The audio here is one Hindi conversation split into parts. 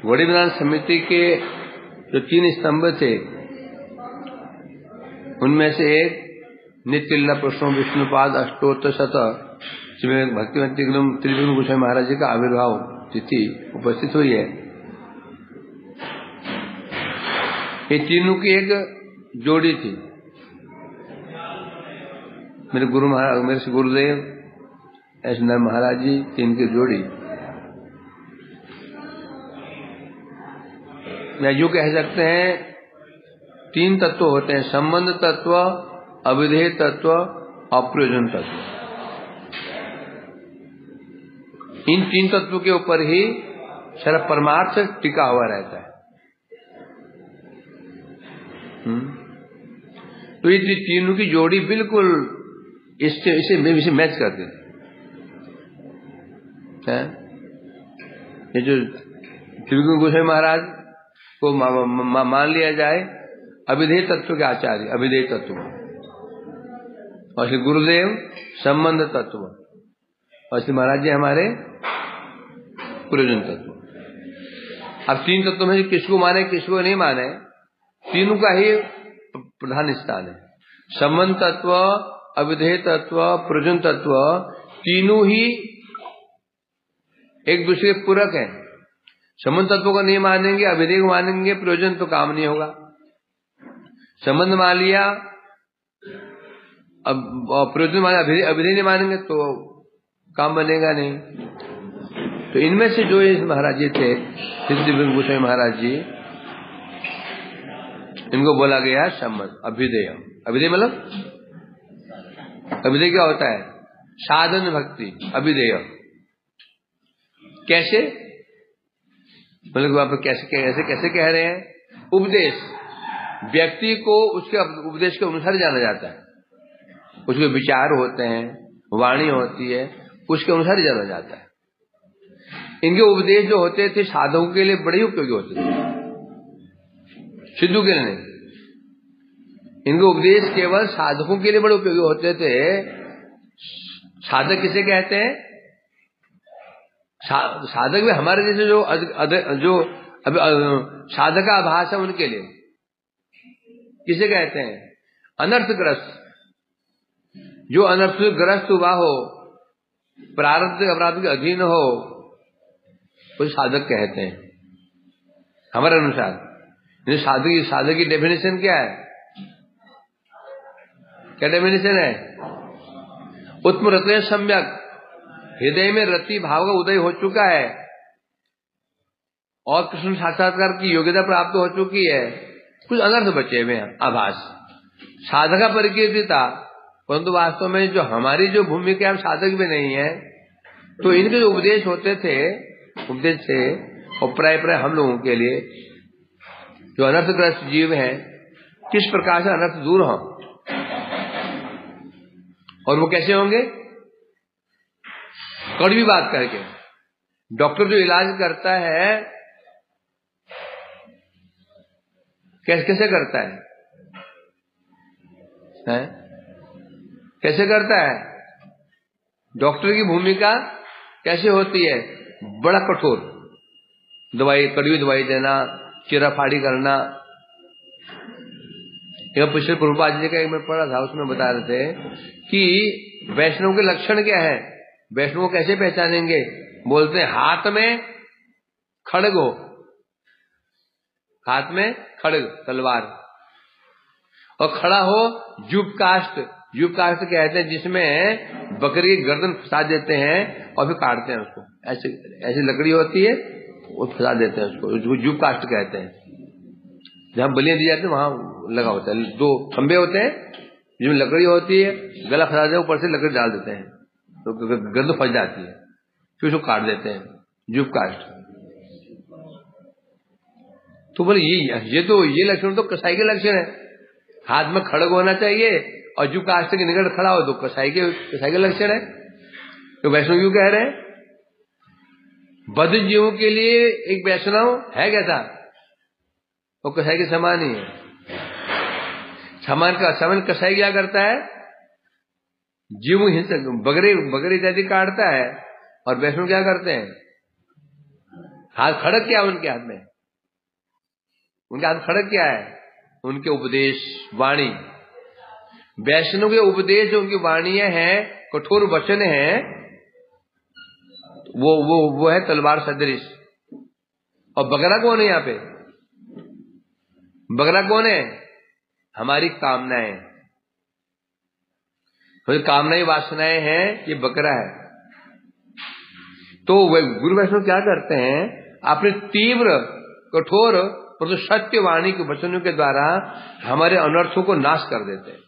घोड़ी बनान समिति के जो 3 स्तंभ थे, उनमें से एक नित्य पुरुषों विष्णुपाद अष्टोत्तर शत, जिसमें भक्तिवंत त्रिविक्रम गोस्वामी महाराज जी का आविर्भाव तिथि उपस्थित हुई है। ये तीनों की एक जोड़ी थी। मेरे गुरुदेव एस नर महाराज जी, तीन की जोड़ी। या यूं कह सकते हैं 3 तत्व होते हैं: संबंध तत्व, अविधेय तत्व, अप्रयोजन तत्व। इन 3 तत्वों के ऊपर ही सारा परमार्थ टिका हुआ रहता है। तो ये तीनों की जोड़ी बिल्कुल इसे मैच करते हैं। ये जो त्रिविक्रम गोस्वामी महाराज को मान लिया जाए अविधेय तत्व के आचार्य, अविधेय तत्व, और श्री गुरुदेव संबंध तत्व, और श्री महाराज जी हमारे प्रयोजन तत्व। अब 3 तत्व में किसको माने किसको नहीं माने, तीनों का ही प्रधान स्थान है। संबंध तत्व, अविधेय तत्व, प्रयोजन तत्व, तीनों ही एक दूसरे के पूरक हैं। संबंध तत्व को नहीं मानेंगे, अविधेय को मानेंगे, प्रयोजन तो काम नहीं होगा। संबंध मान लिया, अब प्रयोजन मान, अविधेय नहीं मानेंगे तो काम बनेगा नहीं। तो इनमें से जो इस महाराज जी थे, त्रिविक्रम गोस्वामी महाराज जी, इनको बोला गया संबंध, अभ्युदय। अभ्युदय मतलब अभ्युदय क्या होता है? साधन भक्ति, अभ्युदय। कैसे मतलब आप कैसे कह रहे हैं? उपदेश, व्यक्ति को उसके उपदेश के अनुसार जाना जाता है। उसके विचार होते हैं, वाणी होती है, उसके अनुसार जाना जाता है। इनके उपदेश जो होते थे साधकों के लिए बड़े ही उपयोगी होते थे, सिद्धू के लिए नहीं। इनके उपदेश केवल साधकों के लिए बड़े उपयोगी होते थे। साधक किसे कहते हैं? साधक में हमारे जैसे जो साधक का आभास है उनके लिए किसे कहते हैं? अनर्थग्रस्त। जो अनर्थग्रस्त हुआ हो, प्रारब्ध अपराध के अधीन हो, उसे साधक कहते हैं हमारे अनुसार। साधक की डेफिनेशन क्या है? क्या डेफिनेशन है? उत्तम रत्न सम्यक, हृदय में रति भाव का उदय हो चुका है और कृष्ण साक्षात्कार की योग्यता प्राप्त हो चुकी है, कुछ अनर्थ बचे हुए हैं आभास। साधका परिकीर्तिता, परंतु वास्तव में जो हमारी जो भूमिका हम साधक भी नहीं है। तो इनके जो उपदेश होते थे, उपदेश थे और प्राय हम लोगों के लिए जो अनर्थग्रस्त जीव हैं, किस प्रकार से अनर्थ दूर हो, और वो कैसे होंगे? कड़वी बात करके। डॉक्टर जो इलाज करता है कैसे करता है? कैसे करता है? डॉक्टर की भूमिका कैसे होती है? बड़ा कठोर दवाई, कड़वी दवाई देना, चिराफाड़ी करना। यह पिछले प्रभुपाद जी का एक मैं पढ़ा था, उसमें बता रहे थे कि वैष्णव के लक्षण क्या है, वैष्णव कैसे पहचानेंगे? बोलते हैं हाथ में खड्ग हो, हाथ में खड्ग तलवार, और खड़ा हो जुब काष्ट। जुब काष्ट कहते हैं जिसमें बकरी की गर्दन फंसा देते हैं और फिर काटते हैं उसको। ऐसी लकड़ी होती है, वो फंसा देते हैं उसको जुब काष्ट कहते हैं। जहां बलियां दी जाती है वहां लगा होता है, 2 खंबे होते हैं जिसमें लकड़ी होती है, गला फंसा देते हैं, ऊपर से लकड़ी डाल देते हैं तो गर्दन फंस जाती है, फिर उसको काट देते हैं, जुब काष्ट। तो बोले ये लक्षण तो कसाई के लक्षण है। हाथ में खड्ग होना चाहिए और जुब काष्ट के निकट खड़ा हो तो कसाई के लक्षण है। तो वैष्णव क्यों कह रहे हैं? बद्ध जीवों के लिए एक वैष्णव है कैसा? वो कसाई के समान ही है। समान कसाई क्या करता है? जीव हिंसक बकरी इत्यादि काटता है, और वैष्णव क्या करते हैं? हाथ खड़क क्या है उनके हाथ में? उनके हाथ खड़क क्या है? उनके उपदेश, वाणी। वैष्णव के उपदेश जो उनकी वाणियां हैं, कठोर वचन हैं, वो है तलवार सदृश। और बगरा कौन है यहाँ पे? बगरा कौन है? हमारी कामनाएं। तो कामनाएं वासनाएं हैं, ये बकरा है। तो गुरु वैष्णव क्या करते हैं? अपने तीव्र कठोर परंतु सत्य वाणी के वचनों के द्वारा हमारे अनर्थों को नाश कर देते हैं।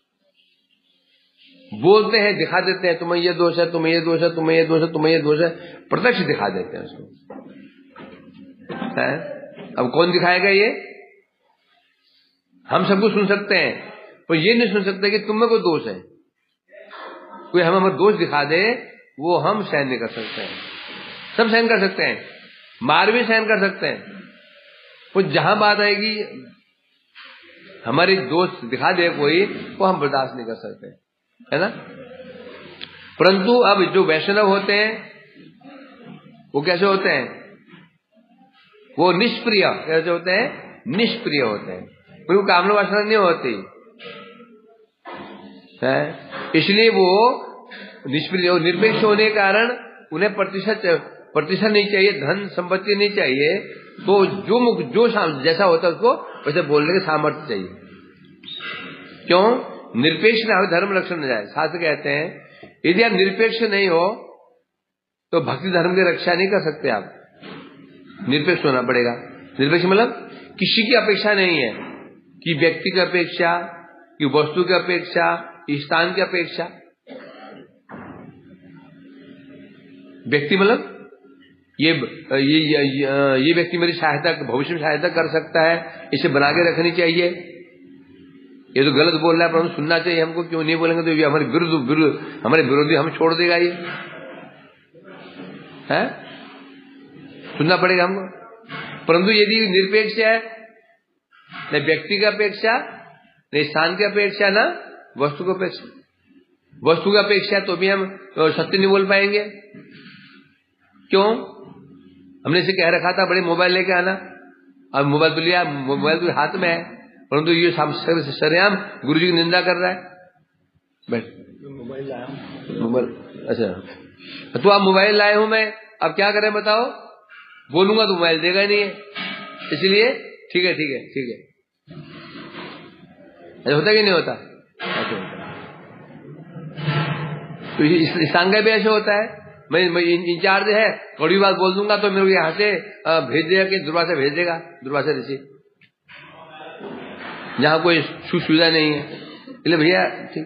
बोलते हैं, दिखा देते हैं, तुम्हें ये दोष है, तुम्हें ये दोष है, तुम्हें ये दोष है, तुम्हें ये दोष है, प्रत्यक्ष दिखा देते हैं उसको। है? अब कौन दिखाएगा ये? हम सबको सुन सकते हैं, पर ये नहीं सुन सकते कि तुम में कोई दोष है। कोई हमें दोष दिखा दे, वो हम सहन नहीं कर सकते हैं। सब सहन कर सकते हैं, मार भी सहन कर सकते हैं, वो जहां बात आएगी हमारी दोष दिखा दे कोई, वो हम बर्दाश्त नहीं कर सकते, है ना। परंतु अब जो वैष्णव होते हैं वो कैसे होते हैं? वो निष्प्रिय। कैसे होते हैं? निष्प्रिय होते हैं, उनको कामना वासना नहीं होती है, इसलिए वो निष्प्रिय और निरपेक्ष होने के कारण उन्हें प्रतिशत नहीं चाहिए, धन संपत्ति नहीं चाहिए। तो जो जैसा होता है उसको वैसे बोलने के सामर्थ्य चाहिए। क्यों? निरपेक्ष ना हो धर्म रक्षण न जाए। शास्त्र कहते हैं यदि आप निरपेक्ष नहीं हो तो भक्ति धर्म की रक्षा नहीं कर सकते आप। निरपेक्ष होना पड़ेगा। निरपेक्ष मतलब किसी की अपेक्षा नहीं है, कि व्यक्ति की अपेक्षा, कि वस्तु की अपेक्षा, स्थान की अपेक्षा। व्यक्ति मतलब ये व्यक्ति मेरी सहायता भविष्य में सहायता कर सकता है, इसे बना के रखनी चाहिए। ये तो गलत बोल रहा है पर सुनना चाहिए हमको। क्यों नहीं बोलेंगे तो ये हमारे विरोधी हम छोड़ देगा, ये है, सुनना पड़ेगा हमको। परंतु यदि निरपेक्ष है, न व्यक्ति की अपेक्षा, न स्थान की अपेक्षा, न वस्तु की अपेक्षा। वस्तु की अपेक्षा तो भी हम सत्य नहीं बोल पाएंगे। क्यों? हमने इसे कह रखा था बड़े मोबाइल लेके आना, अब मोबाइल तो लिया, मोबाइल तो हाथ में है, परंतु ये सरेआम गुरु जी की निंदा कर रहा है। बैठ, मोबाइल लाया, मोबाइल, अच्छा तो आप मोबाइल लाए हूं मैं, अब क्या करें बताओ? बोलूंगा तो मोबाइल देगा ही नहीं है, इसलिए ठीक है ठीक है ठीक है। ऐसा होता कि नहीं होता? ऐसा होता है। तो इस सांगा भी ऐसे होता है। मैं इंचार्ज है, कड़वी बात बोल दूंगा तो मेरे को यहाँ से भेज देगा, कि दुर्वा से भेज देगा, दुर्वा से ऋषि, जहां कोई सुविधा नहीं है। इसलिए भैया ठीक,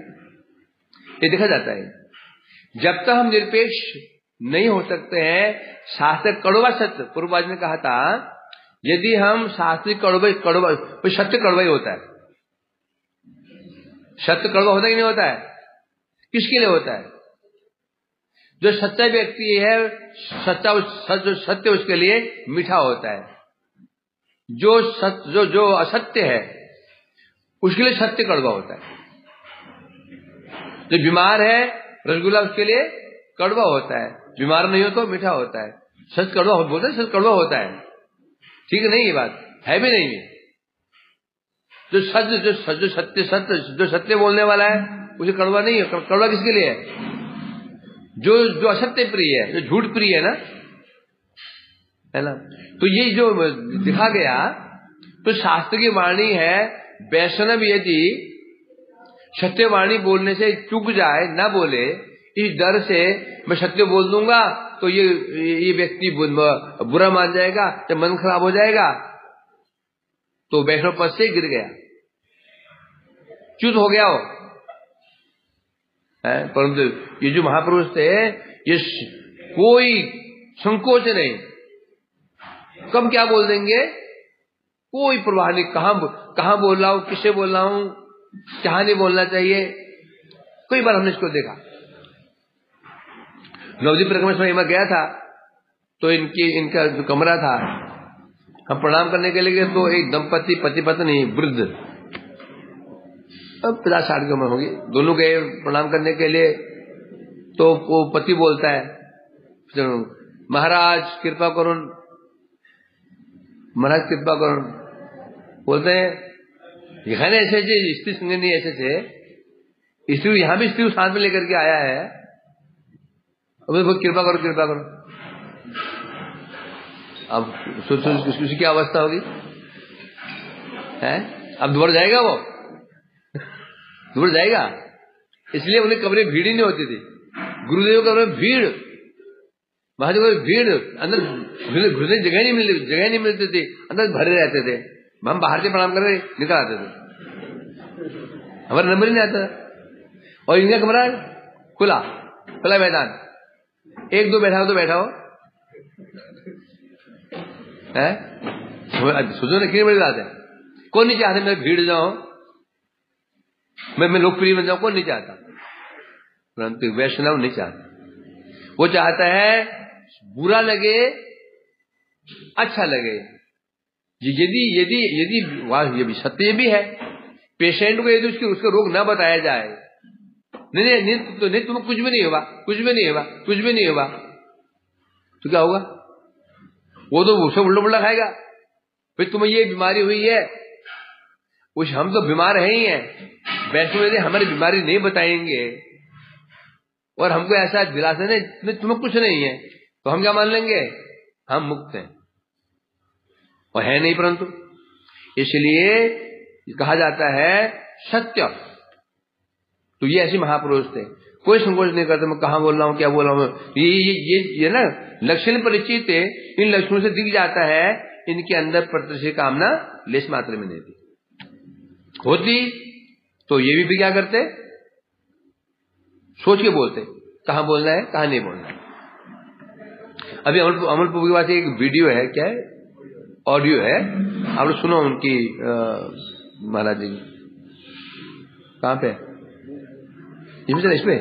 ये देखा जाता है। जब तक हम निरपेक्ष नहीं हो सकते हैं, शास्त्र कड़वा सत्य, पूर्वज ने कहा था, यदि हम शास्त्रिक कड़वा तो सत्य कड़वा ही होता है। सत्य कड़वा होता ही नहीं होता है। किसके लिए होता है? जो सच्चा व्यक्ति है, जो सत्य उसके लिए मीठा होता है। जो असत्य है उसके लिए सत्य कड़वा होता है। जो बीमार है, रसगुल्ला उसके लिए कड़वा होता है, बीमार नहीं हो तो मीठा होता है। सच कड़वा बोलते हैं, सच कड़वा होता है। ठीक नहीं, ये बात है भी नहीं है। जो सत्य बोलने वाला है उसे कड़वा नहीं है। कड़वा किसके लिए है? जो असत्य प्रिय है, जो झूठ प्रिय है ना। तो ये जो दिखा गया, तो शास्त्र की वाणी है। वैष्णव यदि सत्यवाणी बोलने से चूक जाए, ना बोले, इस डर से मैं सत्य बोल दूंगा तो ये व्यक्ति बुरा मान जाएगा, जब मन खराब हो जाएगा, तो वैष्णव पद से गिर गया, च्युत हो गया हो। परंतु ये जो महापुरुष थे, ये कोई संकोच नहीं, कब क्या बोल देंगे कोई परवाह नहीं। कहां बोल रहा हूं, किससे बोल रहा हूं, क्या नहीं बोलना चाहिए। कई बार हमने इसको देखा। नवदीप परिक्रमा में मैं गया था, तो इनका जो कमरा था, हम प्रणाम करने के लिए गए, तो एक दंपति पति पत्नी वृद्ध, अब 50-60 की उम्र होगी, दोनों गए प्रणाम करने के लिए। तो वो पति बोलता है, महाराज कृपा करो, महाराज कृपा करो। बोलते हैं यहाँ ऐसे स्त्री संग नहीं ऐसे थे, स्त्री यहाँ भी स्त्री साथ में लेकर के आया है, अब कृपा करो कृपा करो। अब सोचो उसकी क्या अवस्था होगी है? अब दोबारा जाएगा वो? दोबारा जाएगा? इसलिए उन्हें कमरे भीड़ ही नहीं होती थी। गुरुदेव कमरे भीड़, महादेव को भीड़, अंदर घुसने जगह नहीं मिलती थी, अंदर भरे रहते थे। हम बाहर से प्रणाम कर रहे निकल आते थे, हमारा नंबर ही नहीं आता। और इनका कमरा खुला मैदान, एक दो बैठा हो तो बैठा हो है। सोचो ना कितनी बड़ी बात है। कौन नहीं चाहते मैं भीड़ जाऊं, मैं लोकप्रिय बन जाऊं? कौन नहीं चाहता? परंतु वैष्णव नहीं चाहता। वो चाहता है बुरा लगे अच्छा लगे। यदि यदि यदि ये भी सत्य भी है, पेशेंट को यदि उसका रोग ना बताया जाए, नहीं तुम्हें कुछ भी नहीं होगा, कुछ भी नहीं होगा, तो क्या होगा? वो तो उससे उल्टा खाएगा, फिर तुम्हें ये बीमारी हुई है, कुछ हम तो बीमार है ही हैं, वैष्णव यदि हमारी बीमारी नहीं बताएंगे और हमको ऐसा दिलासा नहीं तुम्हें कुछ नहीं है, तो हम क्या मान लेंगे? हम मुक्त हैं, और है नहीं। परंतु इसलिए कहा जाता है सत्य। तो ये ऐसे महापुरुष थे, कोई संकोच नहीं करते मैं कहां बोल रहा हूं, क्या बोल रहा हूं। ये ना लक्षण परिचित है, इन लक्षणों से दिख जाता है इनके अंदर प्रत्यक्ष कामना लेश मात्र में नहीं थी। होती तो ये भी क्या करते? सोच के बोलते कहां बोलना है कहां नहीं बोलना है। अभी अमलपुर के पास एक वीडियो है, क्या है, ऑडियो है, आप लोग सुनो उनकी महाराज जी कहां पे इसमें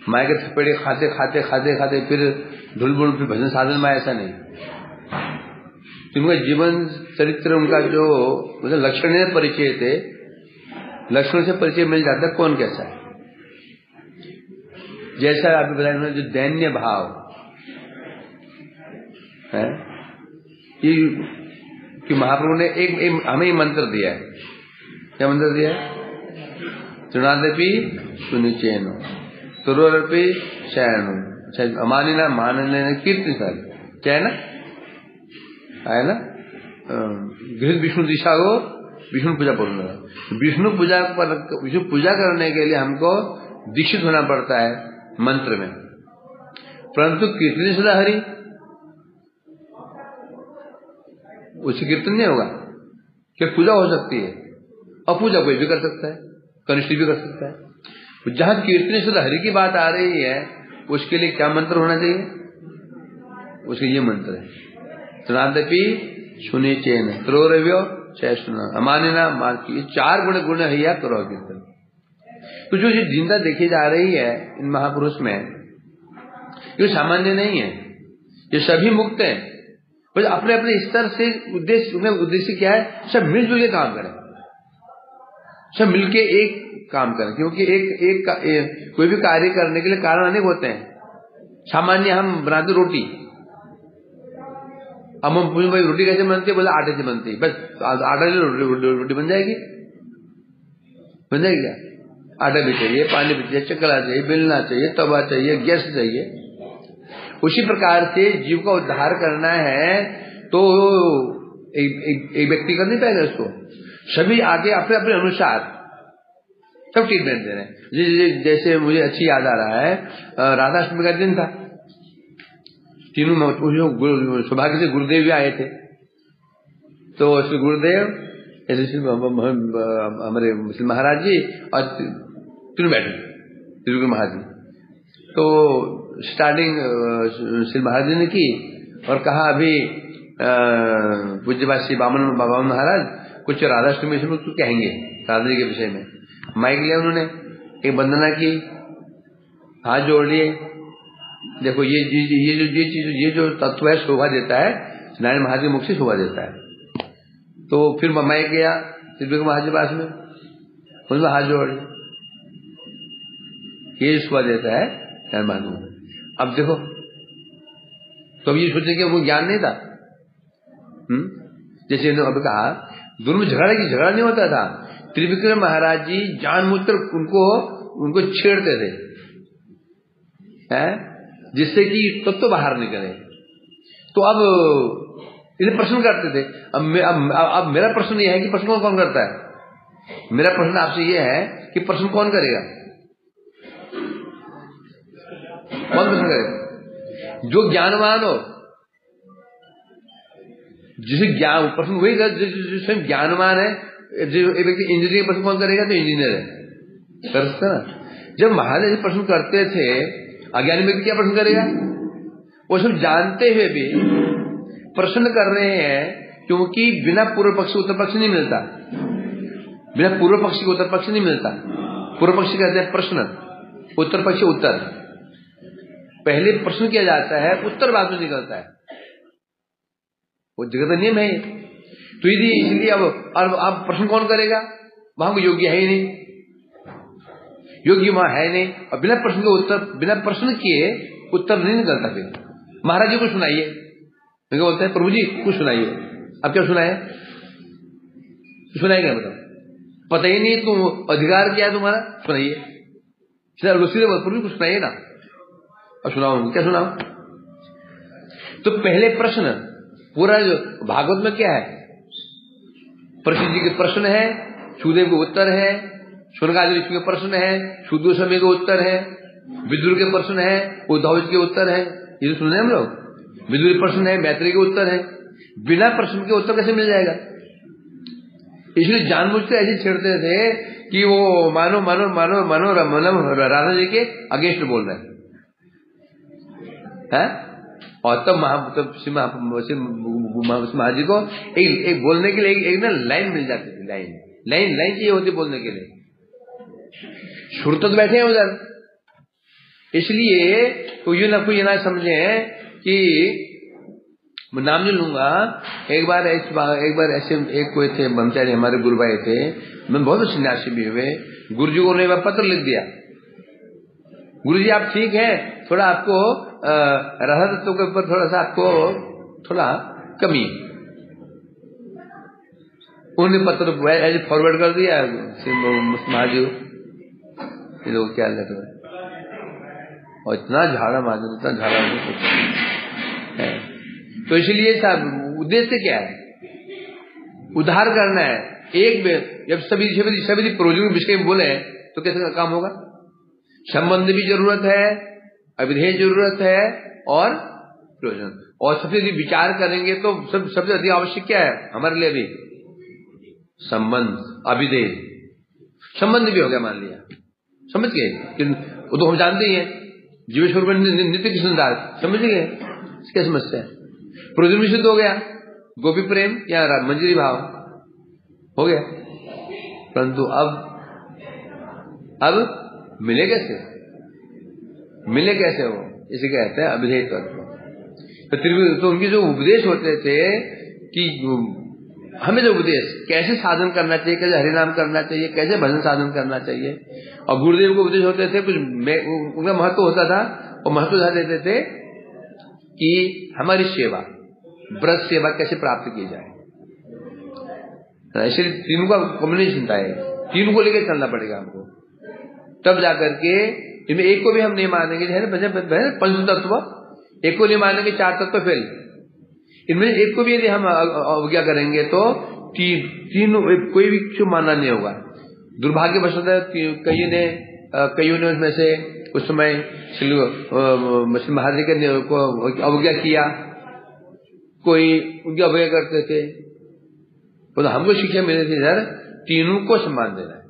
माय के थपेड़े खाते खाते खाते खाते फिर धुलबुल फिर भजन साधन में, ऐसा नहीं। उनका जीवन चरित्र, उनका जो मतलब लक्षण परिचय थे, लक्षण से परिचय मिल जाता है कौन कैसा है। जैसा आपने बताया उन्होंने जो दैन्य भाव है, कि महाप्रभु ने एक हमें मंत्र दिया है। क्या मंत्र दिया है? तृणादपि सुनिचेनो तुरोरपि शयनो अमानिना मानने कीर्ति सारी, क्या है ना गृह विष्णु दिशा को विष्णु पूजा पूर्ण। विष्णु पूजा करने के लिए हमको दीक्षित होना पड़ता है मंत्र में, परंतु कीर्तन सदा हरि, उससे कीर्तन नहीं होगा। क्या पूजा हो सकती है, अपूजा कोई भी कर सकता है, कनिष्ठ भी कर सकता है। जहां कीर्तन सदा हरि की बात आ रही है, उसके लिए क्या मंत्र होना चाहिए? उसके ये मंत्र है तृणादपि सुने चेन त्रोरव्यो चय सुना अमानिना मान की, 4 गुण हैया करो कीर्तन। तो जो जिंदा देखी जा रही है इन महापुरुष में, ये सामान्य नहीं है, ये सभी मुक्त हैं, बस अपने अपने स्तर से उद्देश्य क्या है? सब मिलजुल के काम करें, सब मिलके एक काम करें। क्योंकि कोई भी कार्य करने के लिए कारण अनेक होते हैं। सामान्य हम बनाते रोटी, अब हम पूछे भाई रोटी कैसे बनती है, बोला आटे से बनती है, बस आटा से रोटी बन जाएगी क्या? आटा भी चाहिए, पानी भी चाहिए, चकला चाहिए, बेलना चाहिए, तवा चाहिए, गैस चाहिए। उसी प्रकार से जीव का उद्धार करना है तो एक व्यक्ति कर नहीं पाएगा इसको, सभी आगे अपने अपने अनुसार सब ट्रीटमेंट दे रहे हैं। जैसे मुझे अच्छी याद आ रहा है, राधाष्टमी का दिन था, तीनों सौभाग्य से गुरुदेव भी आए थे। तो श्री गुरुदेव हमारे मुस्लिम महाराज जी और तीनों बैठे श्री महाराज जी। तो स्टार्टिंग श्री महाराज जी ने की और कहा अभी पूज्यपाद श्री बाबा महाराज कुछ राधाष्टमी से कुछ कहेंगे राधा जी के विषय में। माइक लिया उन्होंने, एक वंदना की, हाथ जोड़ लिए। देखो ये जो तत्व है शोभा देता है, नारायण महाराज के मुख से शोभा देता है। तो फिर माइक गया श्री महाराज के पास में, उनमें हाथ जोड़ लिए, ये शोभा देता है नारायण महाराज। अब देखो तो अब ये सोचे कि वो ज्ञान नहीं था। जैसे अभी कहा दोनों में झगड़ा नहीं होता था। त्रिविक्रम महाराज जी जानबूझकर उनको छेड़ते थे, जिससे कि तत्व बाहर निकले। तो अब इन्हें प्रश्न करते थे। अब मेरा प्रश्न यह है कि प्रश्न कौन करता है? मेरा प्रश्न आपसे यह है कि प्रश्न कौन करेगा? कौन प्रश्न करेगा? जो ज्ञानवान हो, जिसे ज्ञान प्रश्न वही जो स्वयं ज्ञानवान है। जो एक व्यक्ति इंजीनियरिंग प्रश्न कौन करेगा? तो इंजीनियर है, कर सकता ना। जब महाराज प्रश्न करते थे, अज्ञानी व्यक्ति क्या प्रश्न करेगा? वो सब जानते हुए भी प्रश्न कर रहे हैं, क्योंकि बिना पूर्व पक्ष उत्तर पक्ष नहीं मिलता। बिना पूर्व पक्ष को उत्तर पक्ष नहीं मिलता। पूर्व पक्ष कहते हैं प्रश्न, उत्तर पक्ष उत्तर। पहले प्रश्न किया जाता है, उत्तर बाद में निकलता है। वो जगत का नियम है। तो यदि इसलिए अब प्रश्न कौन करेगा? वहां को योग्य है ही नहीं, योग्य वहां है नहीं। और बिना प्रश्न के उत्तर, बिना प्रश्न किए उत्तर नहीं निकलता। फिर महाराज जी को सुनाइए, क्या बोलते हैं? प्रभु जी कुछ सुनाइए। अब क्या सुनाए? सुनाएगा बताओ, पता ही नहीं तुम अधिकार क्या है तुम्हारा, सुनाइए। प्रभु जी कुछ सुनाइए ना। अब सुनाओ, क्या सुनाओ? तो पहले प्रश्न, पूरा जो भागवत में क्या है? प्रसिद्ध जी के प्रश्न है, सुदेव के उत्तर है, शुनकादि ऋषि के प्रश्न है, शुद्ध समय के उत्तर है, विदुर के प्रश्न है, उद्धव के उत्तर है। ये तो सुने हम लोग। विदुर प्रश्न है, मैत्री के उत्तर है। बिना प्रश्न के उत्तर कैसे मिल जाएगा? इसलिए जानबूझकर ऐसे छेड़ते थे कि वो मानो मानो मानो मानो राधा जी के अगेंस्ट बोल रहे हैं। और तब महाराज जी को एक बोलने के लिए एक ना लाइन मिल जाती थी। लाइन चाहिए होती बोलने के लिए। सुर तो बैठे हैं उधर, इसलिए तो ये ना समझे कि नाम नहीं लूंगा। एक बार ऐसे एक कोई थे ब्रह्मचारी, हमारे गुरु भाई थे, मैं बहुत सन्यासी भी हुए। गुरु जी को उन्होंने पत्र लिख दिया, गुरु जी आप ठीक है, थोड़ा आपको राधा तत्व के ऊपर थोड़ा सा आपको थोड़ा कमी। उन्होंने पत्र ऐसे फॉरवर्ड कर दिया महाजू, ये लोग क्या लेते हैं। और इतना झाड़ा मार, इतना झाड़ा है। तो इसलिए साहब उद्देश्य क्या है? उद्धार करना है। एक जब सभी प्रयोजन विषय में बोले तो कैसे काम होगा? संबंध भी जरूरत है, अविधेय जरूरत है और प्रयोजन। और सबसे अधिक विचार करेंगे तो सबसे अधिक आवश्यक क्या है हमारे लिए? भी संबंध, अविधेय। संबंध भी हो गया, मान लिया, समझ गए? वो तो हम जानते ही हैं, जीवेश्वर नित्य कृष्णदास, समझ गए? क्या समस्या है? प्रयोजन भी सिद्ध हो गया, गोपी प्रेम या मंजरी भाव हो गया। परंतु अब मिले कैसे? वो इसे कहते हैं अभिधेय तत्व। तो उनके जो उपदेश होते थे कि हमें जो उपदेश कैसे साधन करना चाहिए, कैसे हरिनाम करना चाहिए, कैसे भजन साधन करना चाहिए, और गुरुदेव को उपदेश होते थे, कुछ उनका महत्व होता था। और महत्व देते थे कि हमारी सेवा, व्रत सेवा कैसे प्राप्त की जाए। इसलिए तीनों का कॉम्बिनेशन था, तीनों को लेकर चलना पड़ेगा हमको, तब जाकर के इनमें एक को भी हम नहीं मानेंगे। पंच तत्व एक को नहीं मानेंगे, चार तत्व फेल। इनमें एक को भी यदि हम अवज्ञा करेंगे तो तीनों कोई भी क्यों मानना नहीं होगा। दुर्भाग्यवश कईयों ने उसमें से उस समय महाराज को अवज्ञा किया, कोई उनकी अवज्ञा करते थे। तो हमको शिक्षा मिली थी यार, तीनों को सम्मान देना है।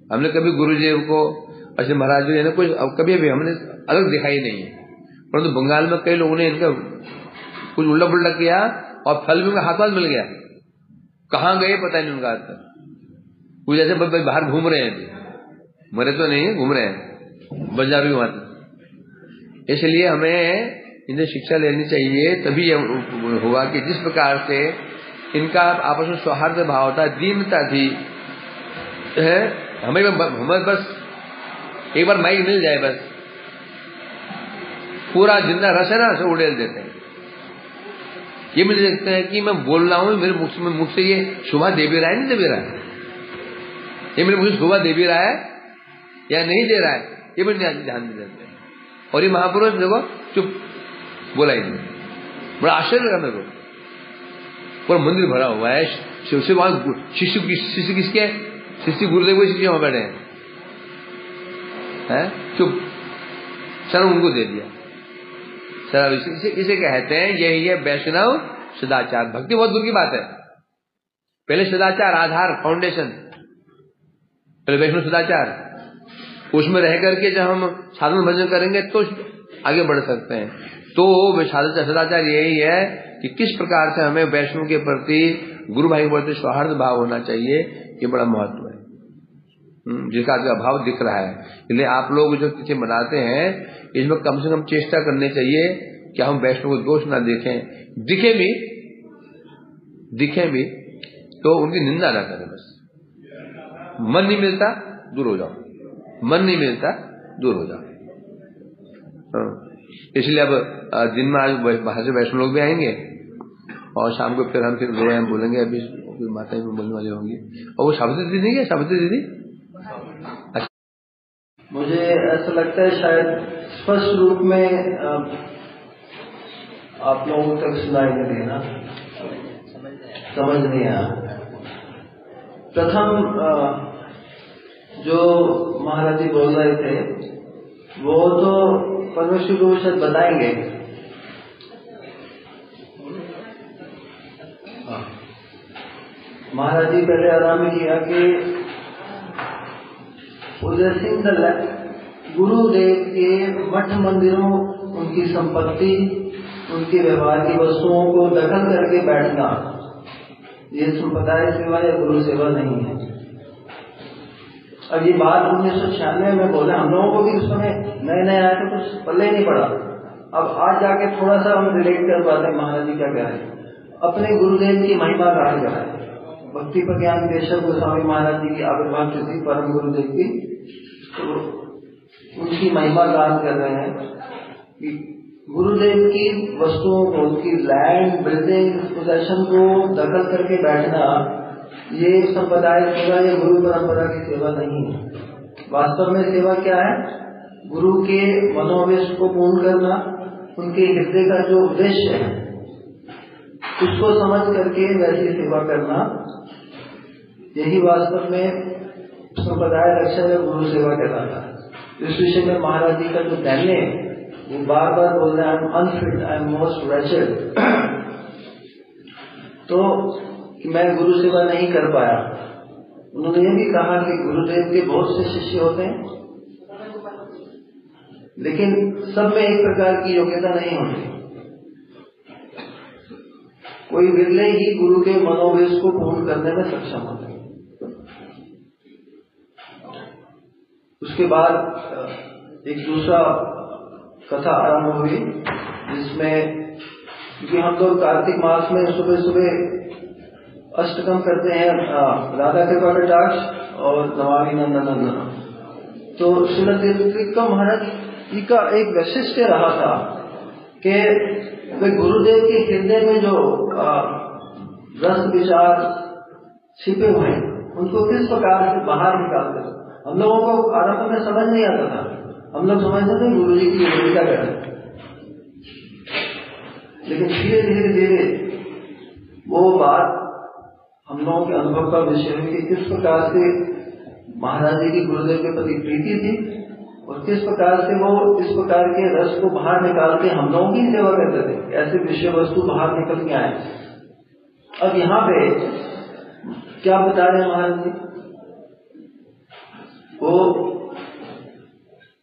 हमने कभी गुरुदेव को, अच्छा महाराज जी ने कुछ कभी भी हमने अलग दिखाई नहीं है। परंतु बंगाल में कई लोगों ने इनका कुछ उल्टा पुल्टा किया और फल भी उनका हाथ मिल गया। कहाँ गए पता नहीं उनका हाथ। कुछ ऐसे बाहर घूम रहे हैं, मरे तो नहीं, घूम रहे हैं बाजार भी वहां। इसलिए हमें इनसे शिक्षा लेनी चाहिए, तभी हुआ कि जिस प्रकार से इनका आपस में सौहार्द भाव था, दीनता थी। हमें बस एक बार माइक मिल जाए, बस पूरा जिंदा रस है ना, सब उड़ेल देते हैं। ये मुझे लगता है कि मैं बोल रहा हूँ, मेरे मुख से ये शोभा दे भी रहा है, नहीं दे भी रहा है, ये मेरे मुझे शोभा दे भी रहा है या नहीं दे रहा है, ये मुझे ध्यान दे देते हैं। और ये महापुरुष देखो चुप, बोला ही नहीं। बड़ा आश्चर्य लगा मेरे को, पूरा मंदिर भरा हुआ है, शिष्य वहां, शिष्य किसके है? शिष्य गुरुदेव को शिष्य वहां बैठे हैं, चुप, शर्म उनको दे दिया। इसे कहते हैं, यही है वैष्णव सदाचार। भक्ति बहुत दूर की बात है, पहले सदाचार आधार फाउंडेशन, पहले वैष्णव सदाचार, उसमें रह करके जब हम साधन भजन करेंगे तो आगे बढ़ सकते हैं। तो सदाचार यही है कि किस प्रकार से हमें वैष्णव के प्रति, गुरु भाई के प्रति सौहार्द भाव होना चाहिए, ये बड़ा महत्व है, जिसका भाव दिख रहा है। इसलिए आप लोग जो तिथि मनाते हैं, इसमें कम से कम चेष्टा करनी चाहिए कि हम वैष्णव को दोष ना देखें, दिखे भी तो उनकी निंदा ना करें। बस मन नहीं मिलता दूर हो जाओ, मन नहीं मिलता दूर हो जाओ। इसलिए अब दिन में आज बाहर से वैष्णव लोग भी आएंगे और शाम को फिर हम बोलेंगे, अभी माता जी बोलने वाले होंगी। और वो सावित्री दीदी नहीं है, सावित्री दीदी मुझे ऐसा लगता है शायद स्पष्ट रूप में आप लोगों तक सुनाई नहीं देना, समझ नहीं आया। प्रथम जो महाराज जी बोल रहे थे वो तो परमेश्वर को शायद बताएंगे। महाराज जी पहले आराम किया कि गुरुदेव के मठ मंदिरों, उनकी संपत्ति, उनके व्यवहार की वस्तुओं को दखल करके बैठना, ये संप्रदाय सेवा या गुरु सेवा नहीं है। अब ये बात 1996 में बोले, हम लोगों को भी उस समय नए नए आए थे, कुछ पल्ले नहीं पड़ा। अब आज जाके थोड़ा सा हम रिलेट कर पाते हैं महाराज जी क्या कह रहे हैं। अपने गुरुदेव की महिमा गान कर रहे हैं, भक्ति प्रज्ञान केशव गोस्वामी महाराज जी की आविर्भाव तिथि परम गुरुदेव की, तो उनकी महिमा गान कर रहे हैं कि गुरुदेव की वस्तुओं को, उनकी लैंड, बिल्डिंग, पोजेशन को दखल करके बैठना, ये संप्रदाय सेवा या गुरु परंपरा की सेवा नहीं है। वास्तव में सेवा क्या है? गुरु के मनोवेश को पूर्ण करना, उनके हृदय का जो उद्देश्य है उसको समझ करके वैसी सेवा करना, यही वास्तव में संप्रदाय रक्षा या गुरु सेवा कहलाता है। इस विषय में महाराज जी का जो कहने, वो बार बार बोल रहे हैं, I am unfit, I am most wretched, तो कि मैं गुरु सेवा नहीं कर पाया। उन्होंने ये भी कहा कि गुरुदेव के बहुत से शिष्य होते हैं, लेकिन सब में एक प्रकार की योग्यता नहीं होती। कोई विरले ही गुरु के मनोवेश को पूर्ण करने में सक्षम होते हैं। उसके बाद एक दूसरा कथा आरंभ हुई, जिसमें क्योंकि हम लोग कार्तिक मास में सुबह सुबह अष्टकम करते हैं, राधा कृपा कटाक्ष और नमामि नंदनंदन। तो श्रीमती त्रिकम महाराज जी का एक वैशिष्ट्य रहा था कि वे गुरुदेव के हृदय में जो रस विचार छिपे हुए हैं, उनको किस प्रकार से बाहर निकालते। हम लोगों को आरंभ में समझ नहीं आता था, हम लोग समझते थे गुरु जी की योग्यता कर, लेकिन धीरे धीरे धीरे वो बात हम लोगों के अनुभव का विषय है कि किस प्रकार से महाराज जी की गुरुदेव के प्रति प्रीति थी और किस प्रकार से वो इस प्रकार के रस को बाहर निकाल के हम लोगों की सेवा करते थे, ऐसे विषय वस्तु बाहर निकल के आए। अब यहाँ पे क्या बता रहे हैं महाराज जी? वो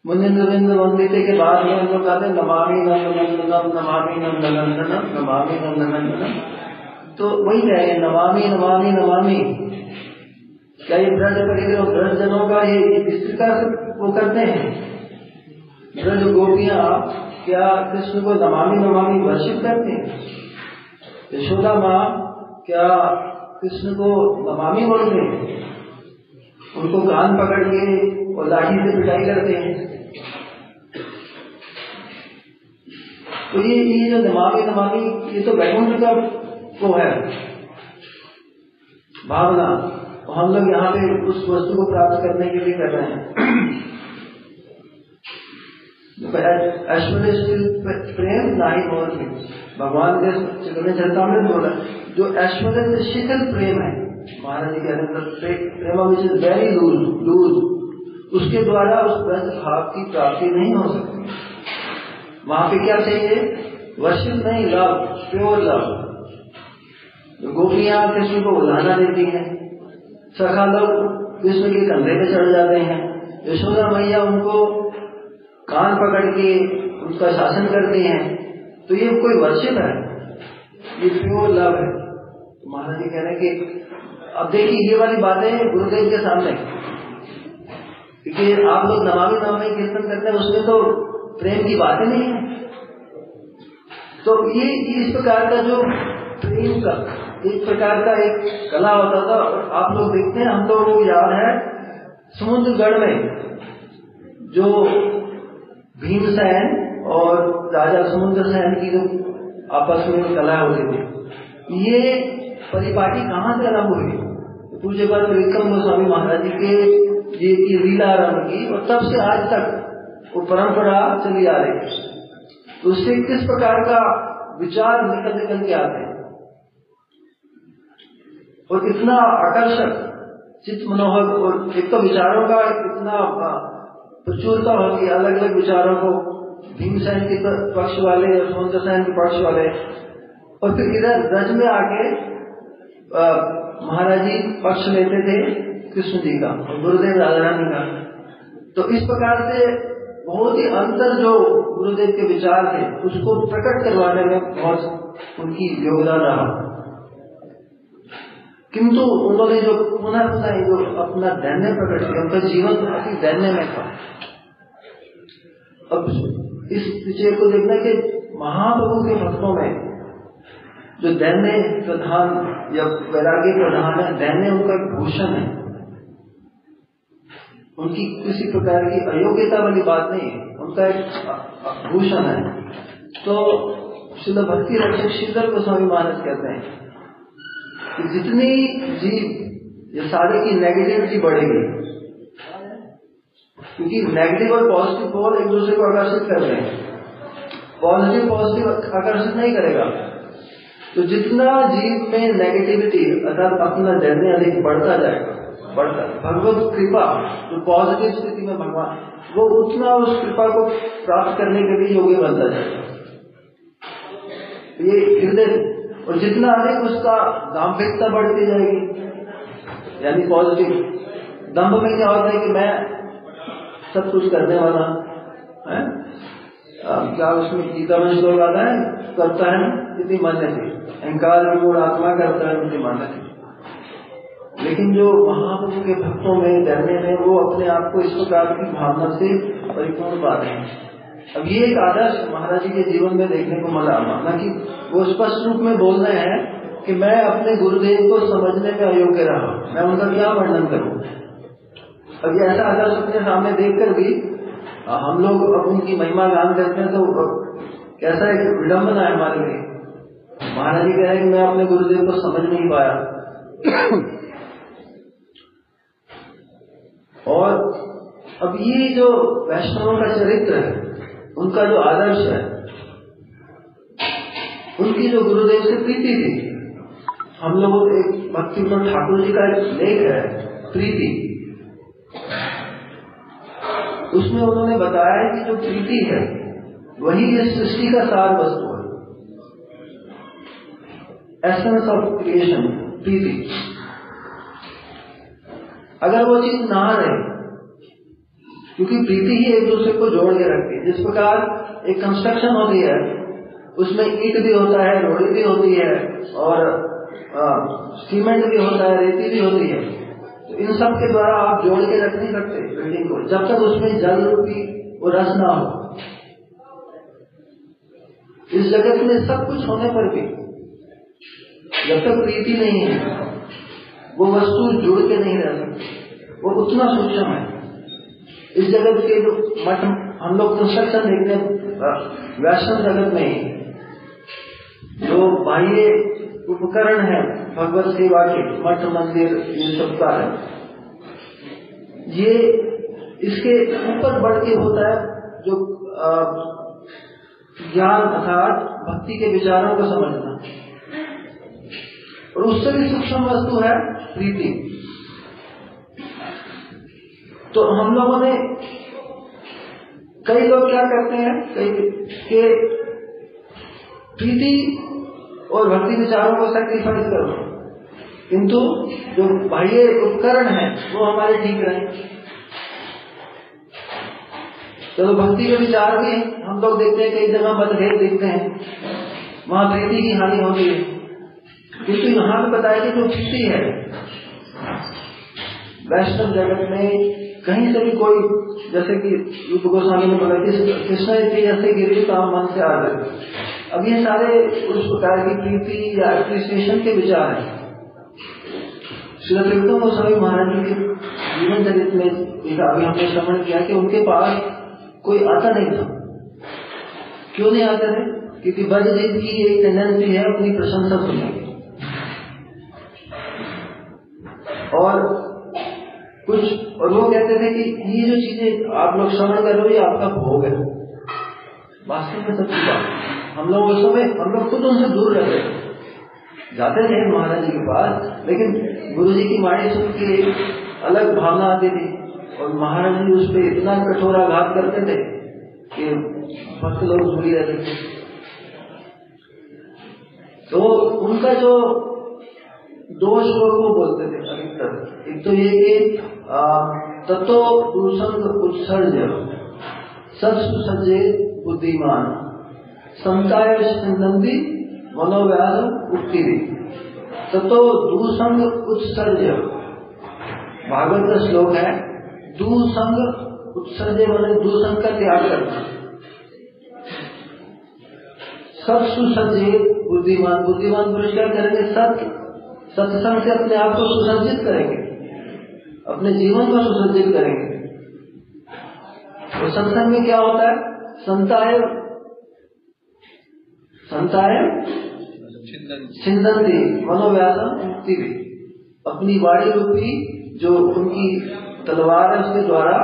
मुनिंद्र वंदिते के बाद में हम लोग कहते हैं नमामि नंदनंदनम, नमामि नंदनंदनम, नमामि नंदनंदनम। तो वही कहे नमामि नमामि नमामि। क्या ये ब्रज परिग्रह ब्रज जनों का ये इस प्रकार से वो करते हैं? ब्रज गोपियां क्या कृष्ण को नमामि नमामि वर्षित करते हैं? यशोदा माँ क्या कृष्ण को नमामि बोलते हैं? उनको कान पकड़ के और लाठी से पिटाई करते हैं। तो ये जो नमामि ये तो वैकुंठ का वो है भावना, तो हम लोग यहाँ पे उस वस्तु को प्राप्त करने के लिए कर रहे हैं। ऐश्वर्य प्रेम ना ही मोह में, भगवान के चैतन्य चरितामृत बोला जो ऐश्वर्य से शिथिल प्रेम है, महाराज जी कहते हैं प्रेम विच इज वेरी लूज, उसके द्वारा उस ब्रज भाव की प्राप्ति नहीं हो सकती। वहां पे क्या चाहिए? वर्शिप नहीं, लव, प्योर लव। गोपियां कृष्ण को उलाहना देती हैं, सखा लोग कृष्ण के कंधे पे चढ़ जाते हैं, यशोदा मैया उनको कान पकड़ के उनका शासन करती हैं, तो ये कोई वर्शिप है? ये प्योर लव है। तो महाराज जी कह रहे हैं कि अब देखिए ये वाली बातें गुरुदेव के सामने, क्योंकि आप लोग नमामि नाम में कीर्तन करते हैं, उसमें तो प्रेम की बातें नहीं है। तो ये इस प्रकार का जो प्रेम का एक प्रकार का एक कला होता था। और आप लोग देखते हैं, हम लोगों को याद है समुद्रगढ़ में जो भीमसेन और राजा समुद्रसेन की जो आपस में कला होती थी, ये परिपाटी कहाँ से आरम्भ हुई? पूज्य बात विक्रम गोस्वामी महाराज जी के ये लीला आरम्भ की, और तब से आज तक वो परंपरा चली आ रही है। तो उससे किस प्रकार का विचार निकल के आते हैं, और इतना आकर्षक, चित्त मनोहर, और एक तो विचारों का इतना प्रचुरता होती है, अलग अलग विचारों को, भीमसेन के पक्ष वाले और समुद्रसेन के पक्ष वाले, और फिर इधर ब्रज में आके महाराज जी पक्ष लेते थे कृष्ण जी का और गुरुदेव राधा रानी का। तो इस प्रकार से बहुत ही अंतर जो गुरुदेव के विचार थे उसको प्रकट करवाने में बहुत उनकी योगदान रहा। किंतु उन्होंने जो पुनः जो अपना दैन्य प्रकट किया, उनका जीवन अति दैन्य में था। अब इस विषय को देखना कि महाप्रभु के भक्तों में जो दैन्य प्रधान या वैराग्य प्रधान है, दैन्य उनका एक भूषण है, उनकी किसी प्रकार की अयोग्यता वाली बात नहीं है, उनका एक भूषण है। तो श्रील भक्ति रक्षक श्रीधर गोस्वामी महाराज कहते हैं कि जितनी जीव ये सारे की नेगेटिविटी बढ़ेगी, क्योंकि नेगेटिव और पॉजिटिव पोल एक दूसरे को आकर्षित कर रहे हैं, पॉजिटिव आकर्षित नहीं करेगा। तो जितना जीव में नेगेटिविटी अर्थात अपना दैन्य अधिक बढ़ता जाएगा, बढ़ता भगवत कृपा जो पॉजिटिव स्थिति में भगवान, वो उतना उस कृपा को प्राप्त करने के लिए योग्य बनता जाएगा। ये हृदय, और जितना अधिक उसका दाम्भिकता बढ़ती जाएगी, यानी पॉजिटिव। दम्भ में क्या होता है कि मैं सब कुछ करने वाला है, क्या उसमें गीता में श्लोक आता है, करता है इतनी मान्य थी, अहंकार विमूढ़ आत्मा करता है इतनी मान्य थी। लेकिन जो महाप्रभु के भक्तों में दैन्य में, वो अपने आप को इस प्रकार की भावना से परिपूर्ण पाते हैं। अब ये एक आदर्श महाराज जी के जीवन में देखने को मिला, माना कि वो स्पष्ट रूप में बोल रहे हैं कि मैं अपने गुरुदेव को समझने में अयोग्य रहा, मैं उनका क्या वर्णन करूं। अब ये ऐसा आदर्श अपने सामने देखकर भी हम लोग अब उनकी महिमा गान करते हैं, तो कैसा एक विडम्बना है हमारे लिए। महाराज जी कह रहे हैं कि मैं अपने गुरुदेव को समझ नहीं पाया। और अब ये जो वैष्णवों का चरित्र है, उनका जो आदर्श है, उनकी जो गुरुदेव से प्रीति थी, हम लोग एक भक्ति विनोद ठाकुर जी का एक लेख है प्रीति, उसमें उन्होंने बताया कि जो प्रीति है वही इस सृष्टि का सार वस्तु है, एसेंस ऑफ क्रिएशन प्रीति। अगर वो चीज ना रहे, क्योंकि प्रीति ही एक दूसरे को जोड़ के रखती है। जिस प्रकार एक कंस्ट्रक्शन होती है, उसमें ईंट भी होता है, रोड़ी भी होती है, और सीमेंट भी होता है, रेती भी होती है। तो इन सब के द्वारा आप जोड़ के रख नहीं सकते बिल्डिंग को, जब तक उसमें जल रूपी वो रस ना हो। इस जगत में सब कुछ होने पर भी जब तक प्रीति नहीं है, वो वस्तु जुड़ के नहीं रह सकती, वो उतना सूक्ष्म है। इस जगत के जो मठ हम लोग कंस्ट्रक्शन देखते हैं, वैष्णव जगत में जो बाह्य उपकरण है भगवत सेवा के, मठ मंदिर ये सब का है, ये इसके ऊपर बढ़ के होता है जो ज्ञान अर्थात भक्ति के विचारों को समझना, और उससे भी सूक्ष्म वस्तु है प्रीति। तो हम लोगों ने, कई लोग क्या करते हैं कि प्रीति और भक्ति विचारों को सैक्रिफाइस करो, किंतु जो बाह्य उपकरण है वो हमारे ठीक रहे। चलो भक्ति के विचार भी हम लोग देखते हैं, कई जगह मतभेद देखते हैं, वहां प्रीति की हानि होती है, किंतु यहाँ पे बताया कि जो प्रीति है वैष्णव जगत में कहीं से भी कोई, जैसे कि रूप गोस्वामी ने बोला कि कृष्ण जैसे गिरी काम मन से आ गए, अब ये सारे उस प्रकार की प्रीति या एप्रिसिएशन के विचार हैं। श्री त्रिविक्रम गोस्वामी महाराज जी के जीवन चरित्र में अभी हमने श्रवण किया कि उनके पास कोई आता नहीं था। क्यों नहीं आते थे? क्योंकि बद्धजीव की एक टेंडेंसी है अपनी प्रशंसा सुनने की, और वो कहते थे कि ये जो चीजें आप लोग श्रवण कर रहे हो ये आपका भोग है। वास्तव में सच्ची बात, हम लोग उस समय हम लोग खुद उनसे दूर रह गए, जाते थे महाराज जी के पास, लेकिन गुरु जी की वाणी सुन के अलग भावना आती थी, और महाराज जी उस पर इतना कठोर आघात करते थे कि भक्त लोग भूली रहते थे। तो उनका जो दोष लोग वो बोलते थे अधिकतर, एक तो ये कि तत्व दूषण उत्सर्ज सब सुसज्जे बुद्धिमान समताय नंदी मनोव्यास उक्ति। तत्व दूषण उत्सर्ज भागवत का श्लोक है, दूसंग उत्सर्जे मैंने दूसंग का त्याग करना। सब सुसज्जे बुद्धिमान, बुद्धिमान पुरुष क्या करेंगे? सत्संग से अपने आप को सुसज्जित करेंगे, अपने जीवन को सुसज्जित करेंगे। तो सत्संग में क्या होता है? संताय छिंदन्ति मनोव्यासम मुक्ति भी, अपनी वाणी रूपी जो उनकी तलवार है उसके द्वारा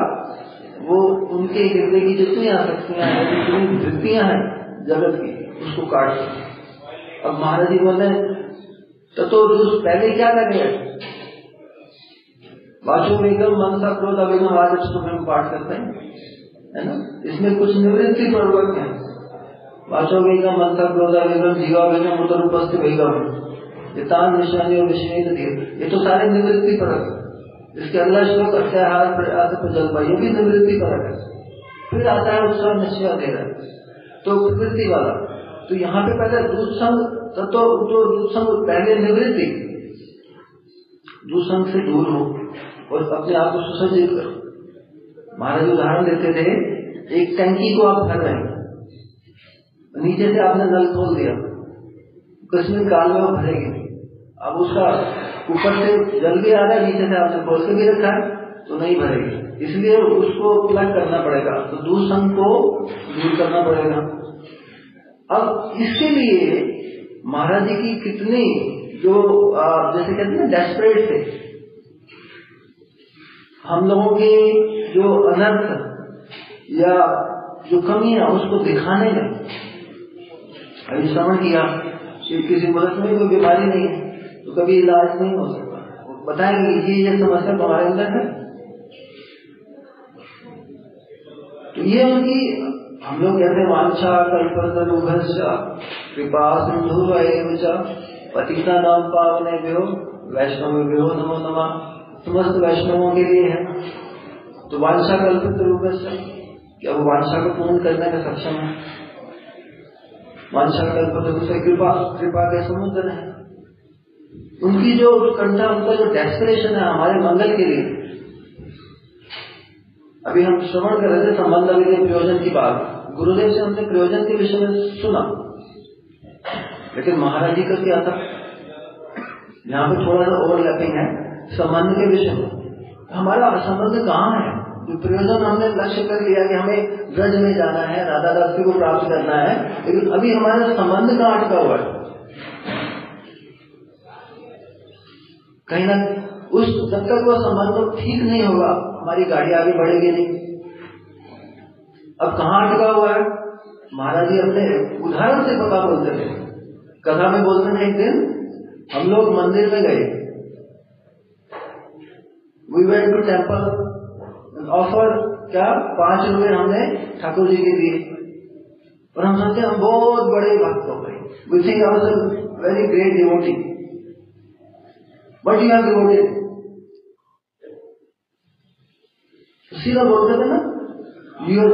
वो उनके हृदय की जितनी आसक्तियां हैं, जितनी वृत्तियां हैं जगत की, उसको काट। अब महाराज जी बोले तो पहले क्या करेंगे? वाचो वेगम मनसा क्रोध अवेगम आज हम पाठ करते हैं, है ना? इसमें कुछ निवृत्ति पूर्वक है। वाचो वेगम मनसा क्रोध अवेगम जीवा वेगम उतर उपस्थित वेगम इतान निशानी और विषय, ये तो सारे निवृत्ति परक। इसके अगला श्लोक अत्याहार प्रयास जल पाई, ये भी निवृत्ति परक है। फिर आता है उत्सव निश्चय दे रहा है, तो प्रवृत्ति वाला। तो यहाँ पे पहले दूसंग तत्व, तो दूसंग पहले निवृत्ति, दूसंग से दूर हो और अपने आप को सुसज्जित करो। महाराज उदाहरण देते थे, एक टंकी को आप भर रहे हैं, नीचे से आपने नल खोल दिया, कुछ मिनट काल में वो भरेगी। अब उसका ऊपर से जल भी आ रहा है, नीचे से आपने खोल के भी रखा है तो नहीं भरेगी, इसलिए उसको प्लग करना पड़ेगा, तो दूसंग को दूर करना पड़ेगा। अब इसके लिए महाराज जी की कितनी जो जैसे कहते हैं डेस्परेट थे, हम लोगों के जो अनर्थ या जो कमियां उसको दिखाने में। अभी श्रवण किया कि किसी मनुष्य में कोई बीमारी नहीं है तो कभी इलाज नहीं हो सकता, बताएंगे ये समस्या तुम्हारे अंदर है। तो ये उनकी, हम लोग कहते हैं वांछा कल्पतरुभ्यश्च कृपा सिंधुर्वैव पतिता नाम पावनेभ्यो वैष्णवेभ्यो नमो नमः। समस्त वैष्णवों के लिए है। तो वांछा कल्पतरुभ्यश्च, क्या वो वांछा को पूर्ण करने में सक्षम है? वांछा कल्पतरु से कृपा के समुद्र है। उनकी जो कंठा, उनका जो डेस्परेशन है हमारे मंगल के लिए। अभी हम श्रवण कर रहे थे संबंध के प्रयोजन की बात, गुरुदेव से हमने प्रयोजन के विषय में सुना, लेकिन महाराज जी का क्या था? यहाँ पे थोड़ा सा ओवरलैपिंग है संबंध के विषय में। हमारा संबंध कहाँ है? जो प्रयोजन हमने लक्ष्य कर लिया कि हमें ब्रज में जाना है, राधा रास्ते को प्राप्त करना है, लेकिन अभी हमारा संबंध कहाँ अटका हुआ है? कहीं ना उस जब तक वो संबंध ठीक नहीं होगा हमारी गाड़ी आगे बढ़ेगी नहीं। अब कहाँ अटका हुआ है? महाराज जी अपने उदाहरण से पता बोलते थे, कथा में बोलते हैं, एक दिन हम लोग मंदिर में गए, we went to temple, offer क्या 5 रुपए हमने ठाकुर जी के दिए और हम सोचते हम बहुत बड़े भक्त हो गए, we think our very great devotee, but you are devoted. सीधा बोलते थे ना, यू आर